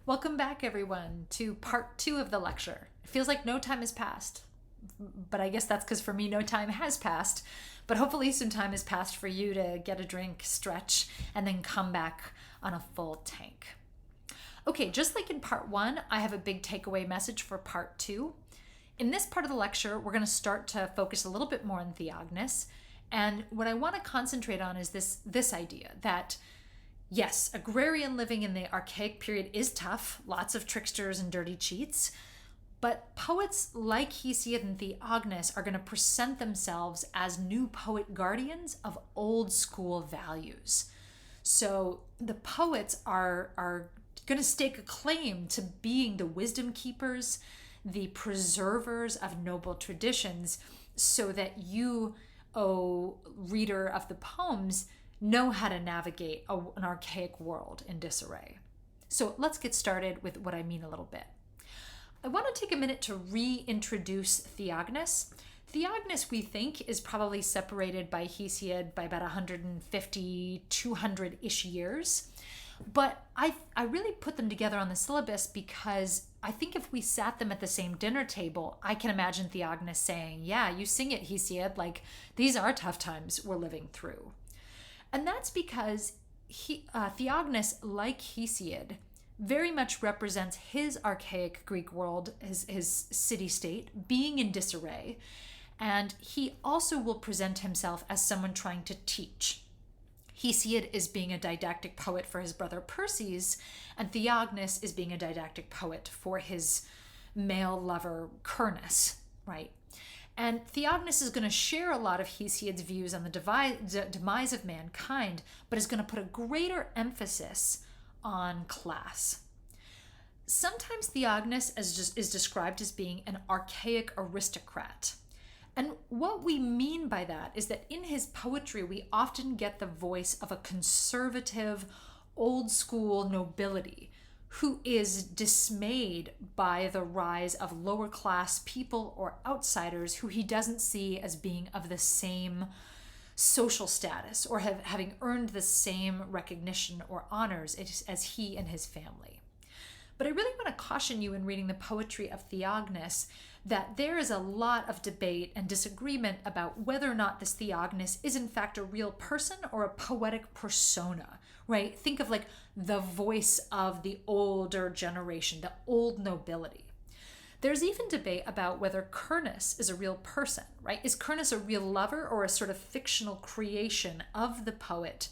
Welcome back, everyone, to part two of the lecture. It feels like no time has passed, but I guess that's because for me, no time has passed. But hopefully, some time has passed for you to get a drink, stretch, and then come back on a full tank. Okay, just like in part one, I have a big takeaway message for part two. In this part of the lecture, we're going to start to focus a little bit more on theognis. And what I want to concentrate on is this idea that yes, agrarian living in the archaic period is tough, lots of tricksters and dirty cheats, but poets like Hesiod and Theognis are going to present themselves as new poet guardians of old school values. So the poets are going to stake a claim to being the wisdom keepers, the preservers of noble traditions, so that you, O reader of the poems, know how to navigate an archaic world in disarray. So let's get started with what I mean a little bit. I want to take a minute to reintroduce Theognis. Theognis, we think, is probably separated by Hesiod by about 150, 200-ish years. But I really put them together on the syllabus because I think if we sat them at the same dinner table, I can imagine Theognis saying, yeah, you sing it, Hesiod, like these are tough times we're living through. And that's because Theognis, like Hesiod, very much represents his archaic Greek world, his city-state, being in disarray. And he also will present himself as someone trying to teach. Hesiod is being a didactic poet for his brother Perses, and Theognis is being a didactic poet for his male lover Cernus, right? And Theognis is going to share a lot of Hesiod's views on the demise of mankind, but is going to put a greater emphasis on class. Sometimes Theognis is described as being an archaic aristocrat. And what we mean by that is that in his poetry, we often get the voice of a conservative, old school nobility who is dismayed by the rise of lower class people or outsiders who he doesn't see as being of the same social status or having earned the same recognition or honors as he and his family. But I really want to caution you in reading the poetry of Theognis that there is a lot of debate and disagreement about whether or not this Theognis is in fact a real person or a poetic persona, right? Think of like the voice of the older generation, the old nobility. There's even debate about whether Cernus is a real person, right? Is Cernus a real lover or a sort of fictional creation of the poet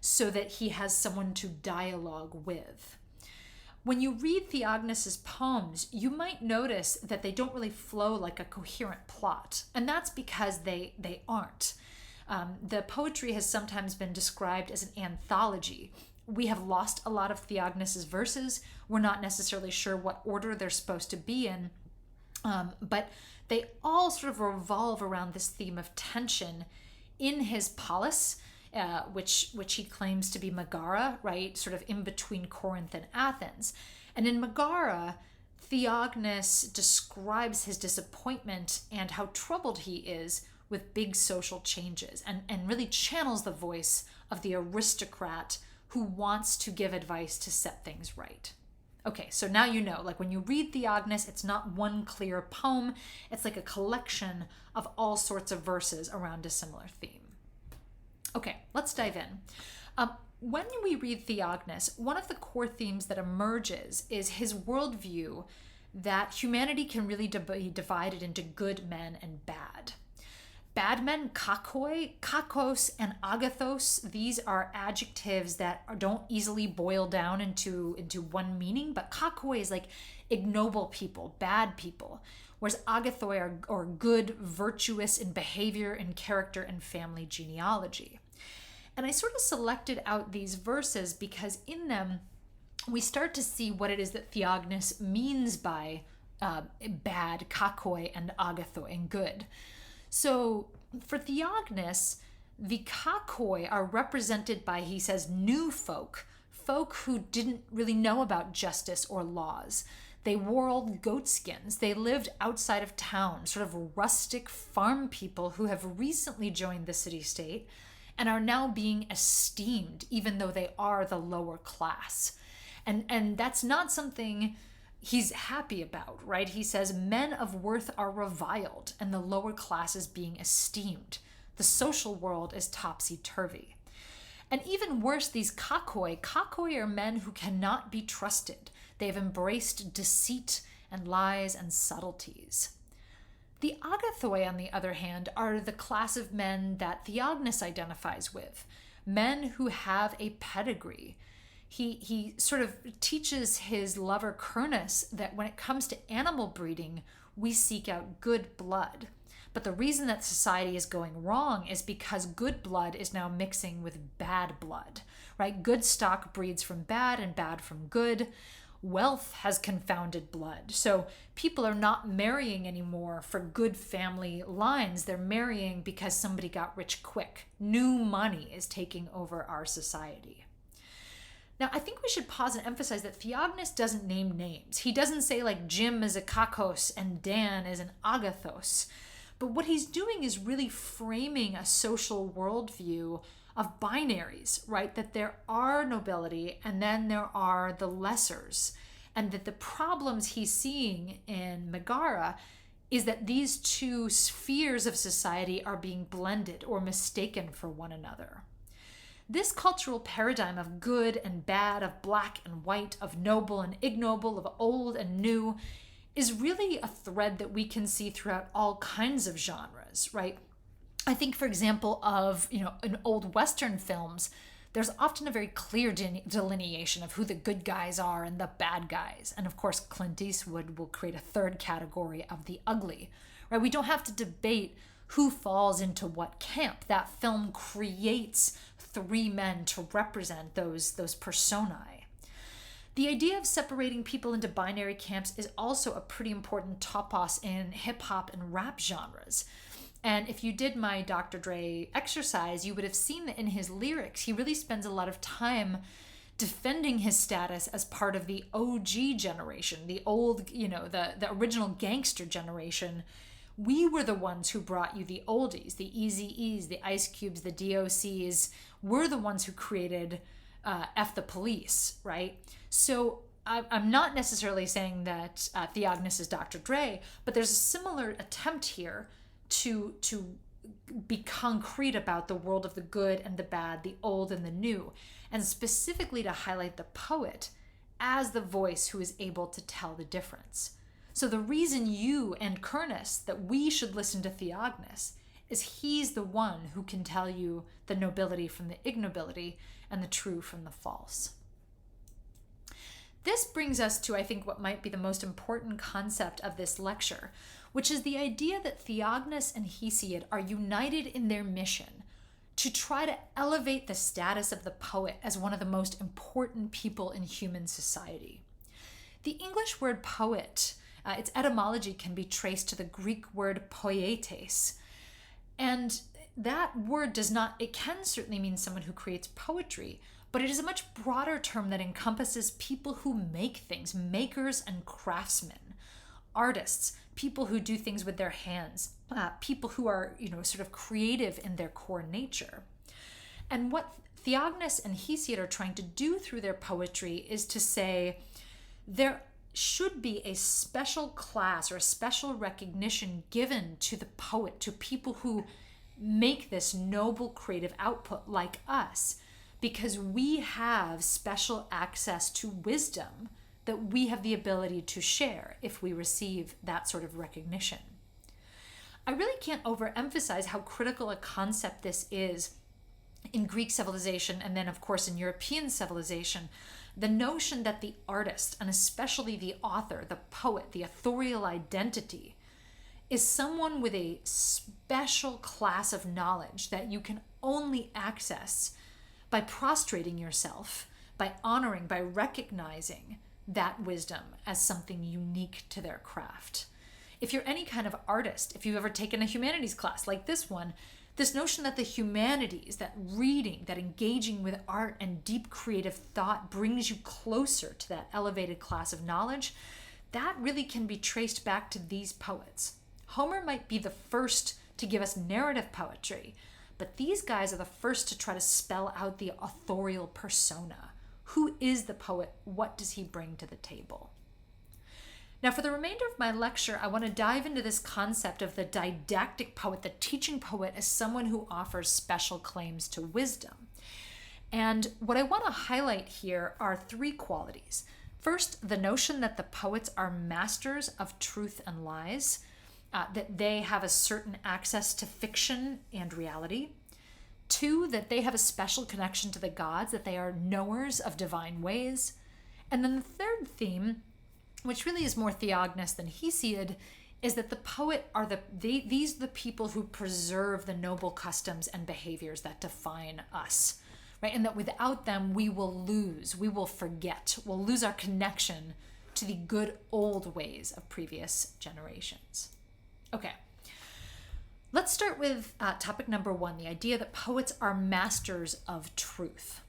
so that he has someone to dialogue with? When you read Theognis's poems, you might notice that they don't really flow like a coherent plot, and that's because they aren't. The poetry has sometimes been described as an anthology. We have lost a lot of Theognis's verses. We're not necessarily sure what order they're supposed to be in, but they all sort of revolve around this theme of tension in his palace, which he claims to be Megara, right? Sort of in between Corinth and Athens. And in Megara, Theognis describes his disappointment and how troubled he is with big social changes and really channels the voice of the aristocrat who wants to give advice to set things right. Okay, so now you know, like when you read Theognis, it's not one clear poem, it's like a collection of all sorts of verses around a similar theme. Okay, let's dive in. When we read Theognis, one of the core themes that emerges is his worldview that humanity can really be divided into good men and bad. Bad men, kakoi, kakos, and agathos, these are adjectives that don't easily boil down into one meaning, but kakoi is like ignoble people, bad people, whereas agathoi are good, virtuous in behavior and character and family genealogy. And I sort of selected out these verses because in them we start to see what it is that Theognis means by bad, kakoi, and agathoi, and good. So for Theognis, the kakoi are represented by, he says, new folk who didn't really know about justice or laws. They wore old goat skins. They lived outside of town, sort of rustic farm people who have recently joined the city-state and are now being esteemed, even though they are the lower class. And that's not something he's happy about, right? He says men of worth are reviled and the lower class is being esteemed. The social world is topsy-turvy. And even worse, these kakoi. Kakoi are men who cannot be trusted. They've embraced deceit and lies and subtleties. The agathoi, on the other hand, are the class of men that Theognis identifies with, men who have a pedigree. He sort of teaches his lover Cernus that when it comes to animal breeding, we seek out good blood. But the reason that society is going wrong is because good blood is now mixing with bad blood, right? Good stock breeds from bad and bad from good. Wealth has confounded blood. So people are not marrying anymore for good family lines. They're marrying because somebody got rich quick. New money is taking over our society. Now, I think we should pause and emphasize that Theognis doesn't name names. He doesn't say like Jim is a kakos and Dan is an agathos. But what he's doing is really framing a social worldview of binaries, right? That there are nobility and then there are the lessers. And that the problems he's seeing in Megara is that these two spheres of society are being blended or mistaken for one another. This cultural paradigm of good and bad, of black and white, of noble and ignoble, of old and new, is really a thread that we can see throughout all kinds of genres, right? I think, for example, of, in old Western films, there's often a very clear delineation of who the good guys are and the bad guys. And of course, Clint Eastwood will create a third category of the ugly, right? We don't have to debate who falls into what camp. That film creates three men to represent those personae. The idea of separating people into binary camps is also a pretty important topos in hip hop and rap genres. And if you did my Dr. Dre exercise, you would have seen that in his lyrics, he really spends a lot of time defending his status as part of the OG generation, the old, the original gangster generation. We were the ones who brought you the oldies, the Eazy-E's, the Ice Cubes, the DOCs. We're the ones who created F the Police, right? So I'm not necessarily saying that Theognis is Dr. Dre, but there's a similar attempt here to be concrete about the world of the good and the bad, the old and the new, and specifically to highlight the poet as the voice who is able to tell the difference. So the reason you and Cernus that we should listen to Theognis is he's the one who can tell you the nobility from the ignobility and the true from the false. This brings us to, I think, what might be the most important concept of this lecture, which is the idea that Theognis and Hesiod are united in their mission to try to elevate the status of the poet as one of the most important people in human society. The English word poet, its etymology can be traced to the Greek word poietes. And that word it can certainly mean someone who creates poetry, but it is a much broader term that encompasses people who make things, makers and craftsmen, artists, people who do things with their hands, people who are, sort of creative in their core nature. And what Theognis and Hesiod are trying to do through their poetry is to say there should be a special class or a special recognition given to the poet, to people who make this noble creative output like us, because we have special access to wisdom that we have the ability to share if we receive that sort of recognition. I really can't overemphasize how critical a concept this is in Greek civilization and then, of course, in European civilization. The notion that the artist, and especially the author, the poet, the authorial identity, is someone with a special class of knowledge that you can only access by prostrating yourself, by honoring, by recognizing that wisdom as something unique to their craft. If you're any kind of artist, if you've ever taken a humanities class like this one, this notion that the humanities, that reading, that engaging with art and deep creative thought brings you closer to that elevated class of knowledge, that really can be traced back to these poets. Homer might be the first to give us narrative poetry, but these guys are the first to try to spell out the authorial persona. Who is the poet? What does he bring to the table? Now, for the remainder of my lecture, I want to dive into this concept of the didactic poet, the teaching poet, as someone who offers special claims to wisdom. And what I want to highlight here are three qualities. First, the notion that the poets are masters of truth and lies, that they have a certain access to fiction and reality. Two, that they have a special connection to the gods, that they are knowers of divine ways. And then the third theme, which really is more Theognis than Hesiod, is that the poet are these are the people who preserve the noble customs and behaviors that define us, right? And that without them, we will forget, we'll lose our connection to the good old ways of previous generations. Okay, let's start with topic number one, the idea that poets are masters of truth.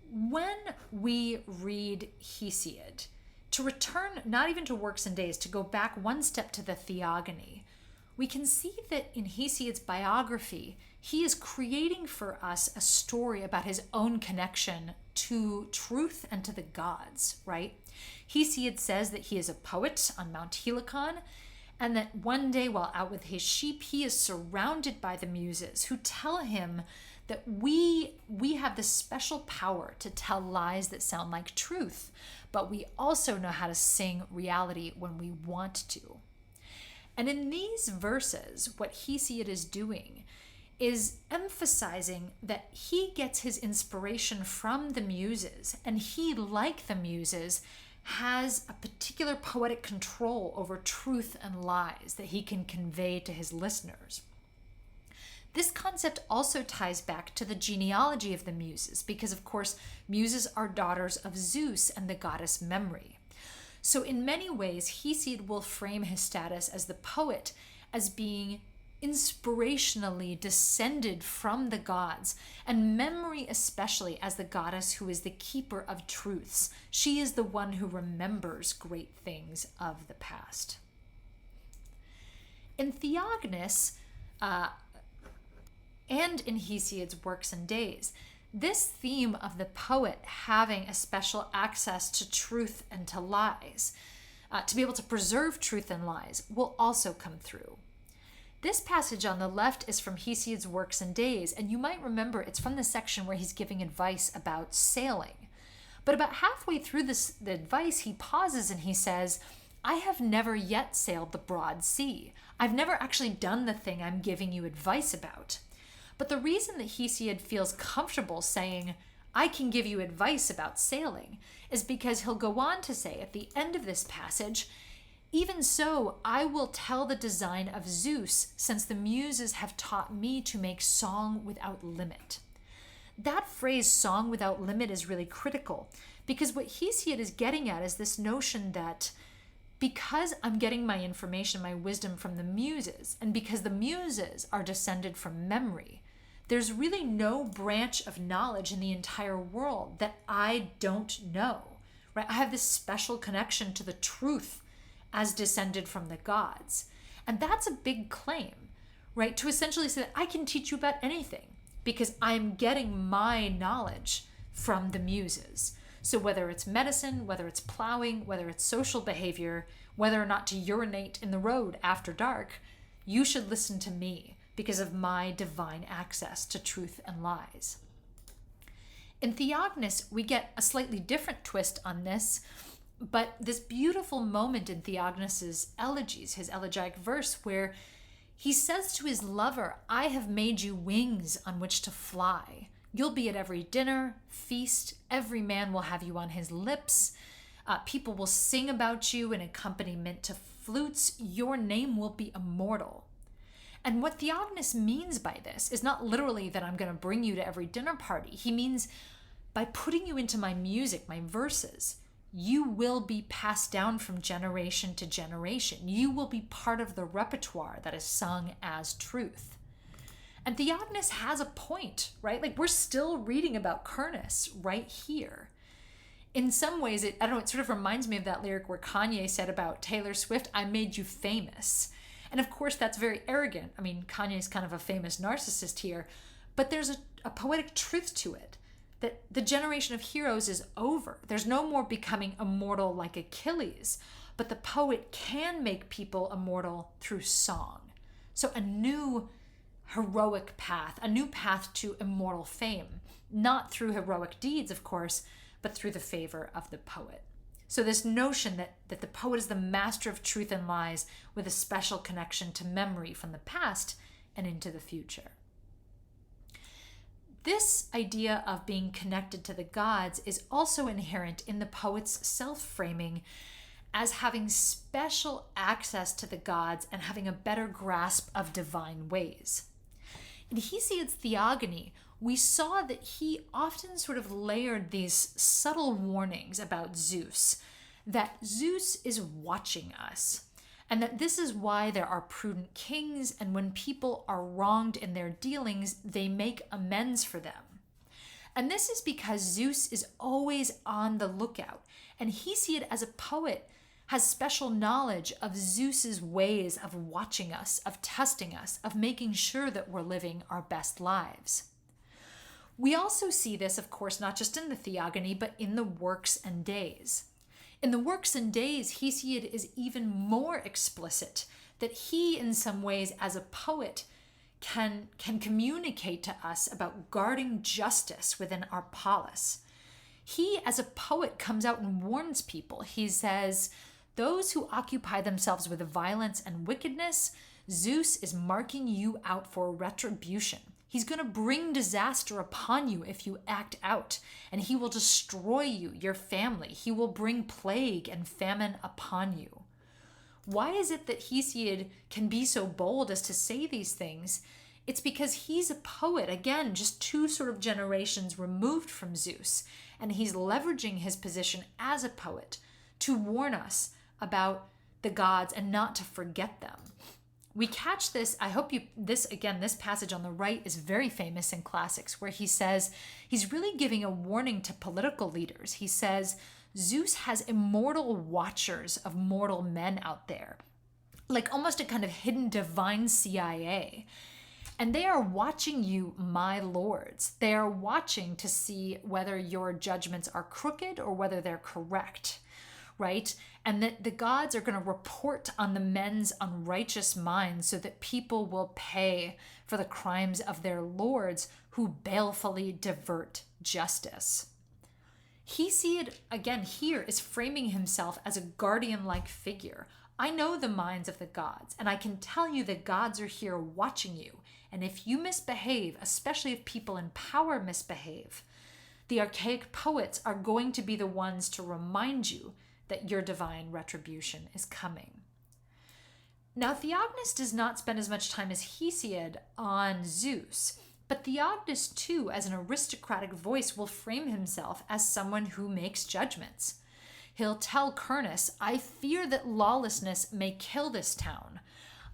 When we read Hesiod, to return not even to Works and Days, to go back one step to the Theogony, we can see that in Hesiod's biography, he is creating for us a story about his own connection to truth and to the gods, right? Hesiod says that he is a poet on Mount Helicon, and that one day while out with his sheep, he is surrounded by the muses who tell him that we have this special power to tell lies that sound like truth, but we also know how to sing reality when we want to. And in these verses, what Hesiod is doing is emphasizing that he gets his inspiration from the muses, and he, like the muses, has a particular poetic control over truth and lies that he can convey to his listeners. This concept also ties back to the genealogy of the muses, because of course, muses are daughters of Zeus and the goddess Memory. So in many ways, Hesiod will frame his status as the poet as being inspirationally descended from the gods, and Memory especially as the goddess who is the keeper of truths. She is the one who remembers great things of the past. In Theognis, and in Hesiod's Works and Days, this theme of the poet having a special access to truth and to lies, to be able to preserve truth and lies, will also come through. This passage on the left is from Hesiod's Works and Days, and you might remember it's from the section where he's giving advice about sailing. But about halfway through the advice, he pauses and he says, I have never yet sailed the broad sea. I've never actually done the thing I'm giving you advice about. But the reason that Hesiod feels comfortable saying, I can give you advice about sailing, is because he'll go on to say at the end of this passage, even so, I will tell the design of Zeus, since the muses have taught me to make song without limit. That phrase, song without limit, is really critical, because what Hesiod is getting at is this notion that because I'm getting my information, my wisdom from the muses, and because the muses are descended from Memory, there's really no branch of knowledge in the entire world that I don't know, right? I have this special connection to the truth as descended from the gods. And that's a big claim, right? To essentially say that I can teach you about anything because I'm getting my knowledge from the muses. So whether it's medicine, whether it's plowing, whether it's social behavior, whether or not to urinate in the road after dark, you should listen to me because of my divine access to truth and lies. In Theognis, we get a slightly different twist on this, but this beautiful moment in Theognis's elegies, his elegiac verse, where he says to his lover, I have made you wings on which to fly. You'll be at every dinner, feast, every man will have you on his lips. People will sing about you in accompaniment to flutes. Your name will be immortal. And what Theognis means by this is not literally that I'm going to bring you to every dinner party. He means by putting you into my music, my verses, you will be passed down from generation to generation. You will be part of the repertoire that is sung as truth. And Theognis has a point, right? Like we're still reading about Cernus right here. In some ways, it sort of reminds me of that lyric where Kanye said about Taylor Swift, I made you famous. And of course, that's very arrogant. I mean, Kanye's kind of a famous narcissist here, but there's a poetic truth to it. that the generation of heroes is over. There's no more becoming immortal like Achilles, but the poet can make people immortal through song. So a new heroic path, a new path to immortal fame, not through heroic deeds, of course, but through the favor of the poet. So this notion that the poet is the master of truth and lies with a special connection to memory from the past and into the future. This idea of being connected to the gods is also inherent in the poet's self-framing as having special access to the gods and having a better grasp of divine ways. In Hesiod's Theogony, we saw that he often sort of layered these subtle warnings about Zeus, that Zeus is watching us, and that this is why there are prudent kings, and when people are wronged in their dealings, they make amends for them. And this is because Zeus is always on the lookout, and Hesiod as a poet has special knowledge of Zeus's ways of watching us, of testing us, of making sure that we're living our best lives. We also see this, of course, not just in the Theogony, but in the Works and Days. In the Works and Days, Hesiod is even more explicit that he, in some ways, as a poet, can communicate to us about guarding justice within our polis. He, as a poet, comes out and warns people. He says, "Those who occupy themselves with violence and wickedness, Zeus is marking you out for retribution. He's going to bring disaster upon you if you act out, and he will destroy you, your family. He will bring plague and famine upon you." Why is it that Hesiod can be so bold as to say these things? It's because he's a poet, again, just two sort of generations removed from Zeus, and he's leveraging his position as a poet to warn us about the gods and not to forget them. We catch this, this passage on the right is very famous in classics, where he says, he's really giving a warning to political leaders. He says, Zeus has immortal watchers of mortal men out there, like almost a kind of hidden divine CIA. And they are watching you, my lords. They are watching to see whether your judgments are crooked or whether they're correct, right? And that the gods are going to report on the men's unrighteous minds so that people will pay for the crimes of their lords who balefully divert justice. Hesiod, again, here is framing himself as a guardian-like figure. I know the minds of the gods, and I can tell you the gods are here watching you. And if you misbehave, especially if people in power misbehave, the archaic poets are going to be the ones to remind you that your divine retribution is coming. Now, Theognis does not spend as much time as Hesiod on Zeus, but Theognis, too, as an aristocratic voice, will frame himself as someone who makes judgments. He'll tell Cernus, "I fear that lawlessness may kill this town.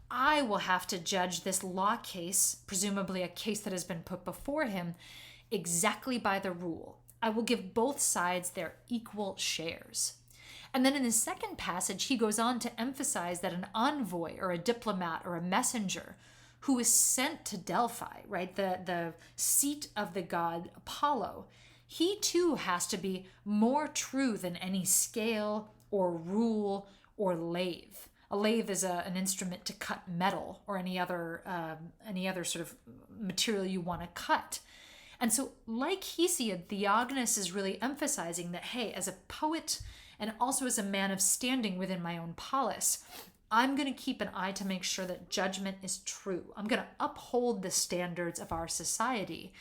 I will have to judge this law case," presumably a case that has been put before him, "exactly by the rule. I will give both sides their equal shares." And then in the second passage, he goes on to emphasize that an envoy or a diplomat or a messenger who is sent to Delphi, right, the seat of the god Apollo, he too has to be more true than any scale or rule or lathe. A lathe is an instrument to cut metal or any other sort of material you want to cut. And so, like Hesiod, Theognis is really emphasizing that, hey, as a poet and also as a man of standing within my own polis, I'm going to keep an eye to make sure that judgment is true. I'm going to uphold the standards of our society.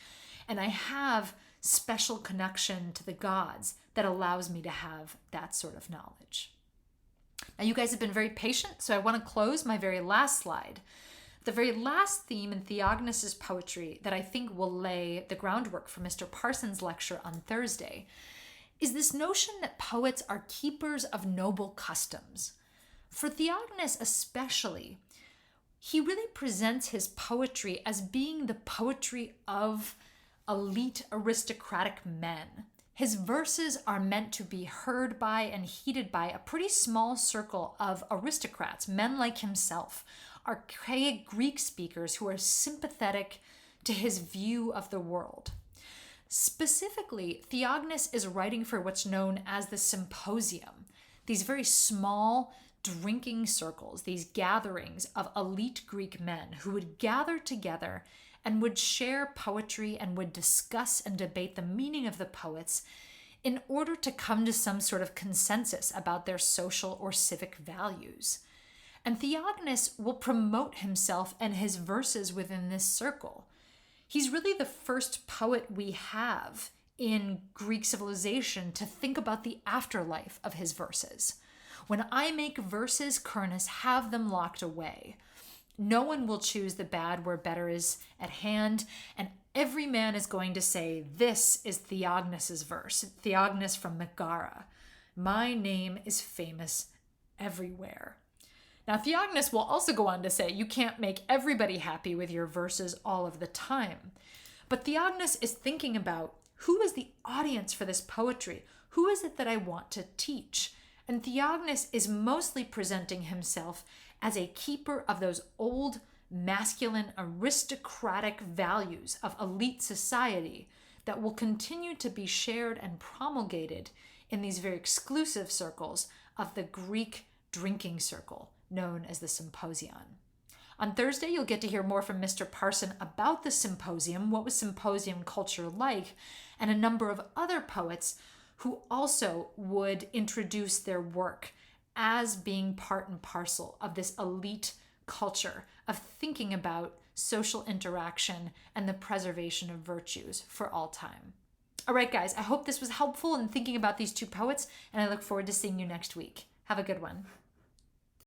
And I have special connection to the gods that allows me to have that sort of knowledge. Now, you guys have been very patient, so I want to close my very last slide. The very last theme in Theognis's poetry that I think will lay the groundwork for Mr. Parsons' lecture on Thursday is this notion that poets are keepers of noble customs. For Theognis especially, he really presents his poetry as being the poetry of elite aristocratic men. His verses are meant to be heard by and heeded by a pretty small circle of aristocrats, men like himself, archaic Greek speakers who are sympathetic to his view of the world. Specifically, Theognis is writing for what's known as the symposium, these very small drinking circles, these gatherings of elite Greek men who would gather together and would share poetry and would discuss and debate the meaning of the poets in order to come to some sort of consensus about their social or civic values. And Theognis will promote himself and his verses within this circle. He's really the first poet we have in Greek civilization to think about the afterlife of his verses. When I make verses, Kurnus, have them locked away. No one will choose the bad where better is at hand, and every man is going to say, this is Theognis's verse, Theognis from Megara. My name is famous everywhere. Now, Theognis will also go on to say, you can't make everybody happy with your verses all of the time. But Theognis is thinking about, who is the audience for this poetry? Who is it that I want to teach? And Theognis is mostly presenting himself as a keeper of those old, masculine, aristocratic values of elite society that will continue to be shared and promulgated in these very exclusive circles of the Greek drinking circle known as the Symposion. On Thursday, you'll get to hear more from Mr. Parson about the symposium, what was symposium culture like, and a number of other poets who also would introduce their work as being part and parcel of this elite culture of thinking about social interaction and the preservation of virtues for all time. All right, guys, I hope this was helpful in thinking about these two poets, and I look forward to seeing you next week. Have a good one.